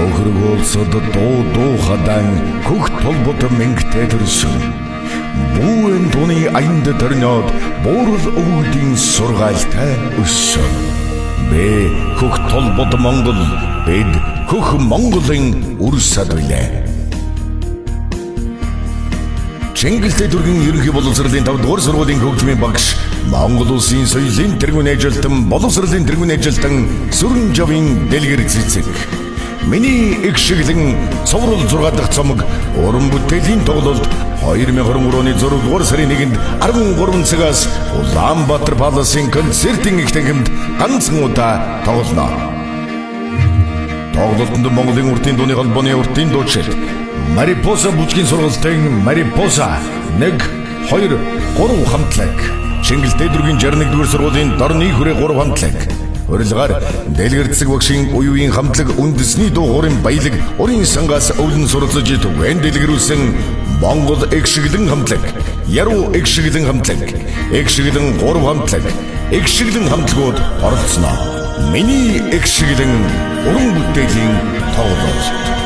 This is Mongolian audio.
Хохрог улсад дуу хадан хөх толбот мэнгтэй төрсөн. Бүүн туны аянд төрнөд буурал өвгдийн сургаалтай өссөн. Бэ хөх толбот Монгол бид хөх Монголын үр сад билээ. Чингэлтэй дүргийн ерөнхий боловсролын 5 дугаар сургуулийн хөгжмийн багш Монгол улсын соёлын тэргүүн ажилтан боловсролын тэргүүн ажилтан Сүрэн Жавын дэлгэр цэцэг. Миний их шиглэн цовруул 6 дахь цомог уран бүтээлийн тоглолт 2023 оны 6 дугаар сарын 1-нд 13 цагаас Улаанбаатар Паласын концертын их тангимд ганцхан удаа тоглоно. Тоглолтод Монголын уртын дууны холбооны уртын дуучид Марипоса бүжгийн сургалтын Марипоса 1 2 3 хамтлаг. Чингэлтэй дүргийн 61 дугаар сургуулийн Дорны хүрээ 3 хамтлаг. Урилгаар дэлгэр цэцэг багшийн уюугийн хамтлаг үндэсний дуу хоорын баялаг урын сангаас өвлөн сурлаж түвэн дэлгэрүүлсэн Монгол эгшиглэн хамтлаг, Яруу эгшиглэн хамтлаг, эгшиглэн 3 хамтлаг, эгшиглэн хамтлагууд оролцсноо. Миний эгшиглэн уран бүтээлийн тоглолт.